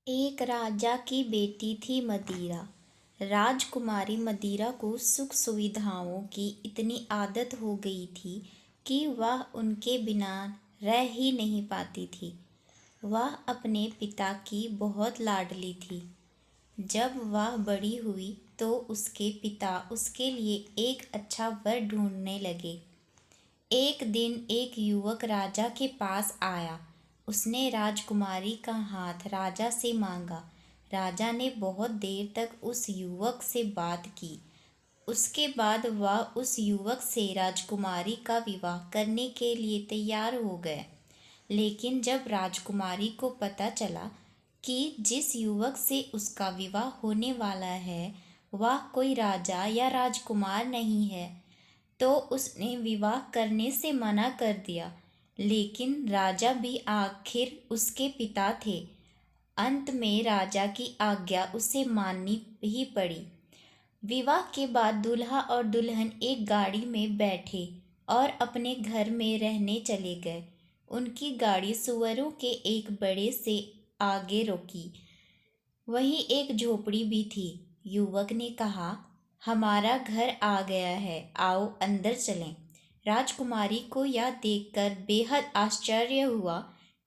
एक राजा की बेटी थी मदिरा। राजकुमारी मदिरा को सुख सुविधाओं की इतनी आदत हो गई थी कि वह उनके बिना रह ही नहीं पाती थी। वह अपने पिता की बहुत लाडली थी। जब वह बड़ी हुई तो उसके पिता उसके लिए एक अच्छा वर ढूंढने लगे। एक दिन एक युवक राजा के पास आया। उसने राजकुमारी का हाथ राजा से मांगा। राजा ने बहुत देर तक उस युवक से बात की। उसके बाद वह उस युवक से राजकुमारी का विवाह करने के लिए तैयार हो गए। लेकिन जब राजकुमारी को पता चला कि जिस युवक से उसका विवाह होने वाला है वह कोई राजा या राजकुमार नहीं है तो उसने विवाह करने से मना कर दिया। लेकिन राजा भी आखिर उसके पिता थे। अंत में राजा की आज्ञा उसे माननी ही पड़ी। विवाह के बाद दूल्हा और दुल्हन एक गाड़ी में बैठे और अपने घर में रहने चले गए। उनकी गाड़ी सुअरों के एक बड़े से आगे रुकी। वहीं एक झोपड़ी भी थी। युवक ने कहा, हमारा घर आ गया है, आओ अंदर चलें। राजकुमारी को यह देखकर बेहद आश्चर्य हुआ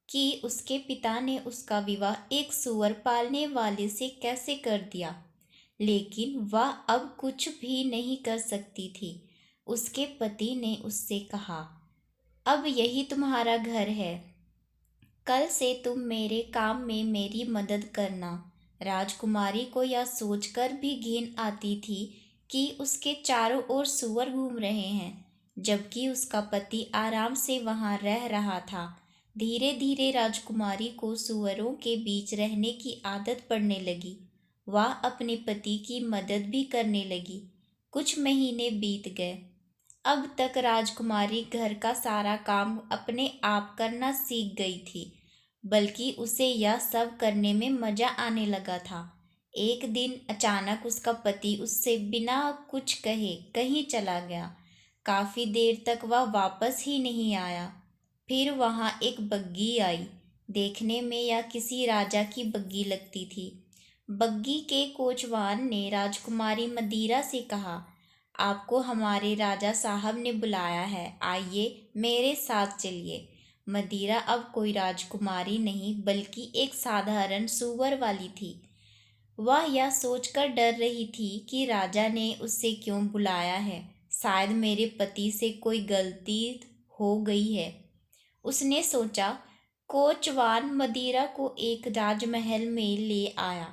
कि उसके पिता ने उसका विवाह एक सूअर पालने वाले से कैसे कर दिया। लेकिन वह अब कुछ भी नहीं कर सकती थी। उसके पति ने उससे कहा, अब यही तुम्हारा घर है, कल से तुम मेरे काम में मेरी मदद करना। राजकुमारी को यह सोचकर भी घिन आती थी कि उसके चारों ओर सूअर घूम रहे हैं, जबकि उसका पति आराम से वहां रह रहा था। धीरे धीरे राजकुमारी को सूअरों के बीच रहने की आदत पड़ने लगी। वह अपने पति की मदद भी करने लगी। कुछ महीने बीत गए। अब तक राजकुमारी घर का सारा काम अपने आप करना सीख गई थी, बल्कि उसे यह सब करने में मजा आने लगा था। एक दिन अचानक उसका पति उससे बिना कुछ कहे कहीं चला गया। काफी देर तक वह वापस ही नहीं आया। फिर वहां एक बग्गी आई। देखने में यह किसी राजा की बग्गी लगती थी। बग्गी के कोचवान ने राजकुमारी मदिरा से कहा, आपको हमारे राजा साहब ने बुलाया है, आइए मेरे साथ चलिए। मदिरा अब कोई राजकुमारी नहीं बल्कि एक साधारण सूअर वाली थी। वह यह सोचकर डर रही थी कि राजा ने उसे क्यों बुलाया है। शायद मेरे पति से कोई गलती हो गई है, उसने सोचा। कोचवान मदिरा को एक राजमहल में ले आया।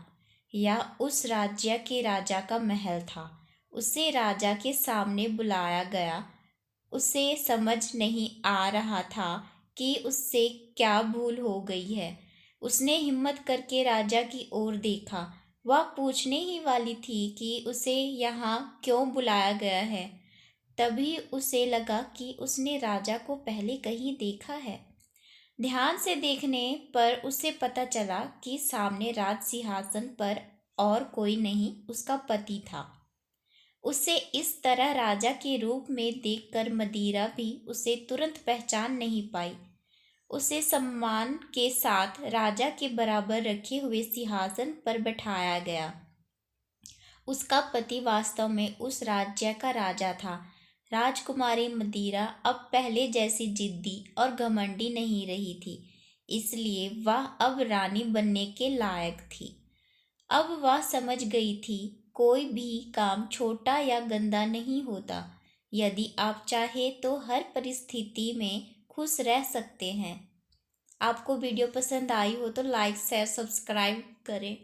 यह उस राज्य के राजा का महल था। उसे राजा के सामने बुलाया गया। उसे समझ नहीं आ रहा था कि उससे क्या भूल हो गई है। उसने हिम्मत करके राजा की ओर देखा। वह पूछने ही वाली थी कि उसे यहाँ क्यों बुलाया गया है। तभी उसे लगा कि उसने राजा को पहले कहीं देखा है। ध्यान से देखने पर उसे पता चला कि सामने राज सिंहासन पर और कोई नहीं, उसका पति था। उसे इस तरह राजा के रूप में देखकर मदिरा भी उसे तुरंत पहचान नहीं पाई। उसे सम्मान के साथ राजा के बराबर रखे हुए सिंहासन पर बैठाया गया। उसका पति वास्तव में उस राज्य का राजा था। राजकुमारी मदिरा अब पहले जैसी जिद्दी और घमंडी नहीं रही थी, इसलिए वह अब रानी बनने के लायक थी। अब वह समझ गई थी, कोई भी काम छोटा या गंदा नहीं होता। यदि आप चाहे तो हर परिस्थिति में खुश रह सकते हैं। आपको वीडियो पसंद आई हो तो लाइक शेयर सब्सक्राइब करें।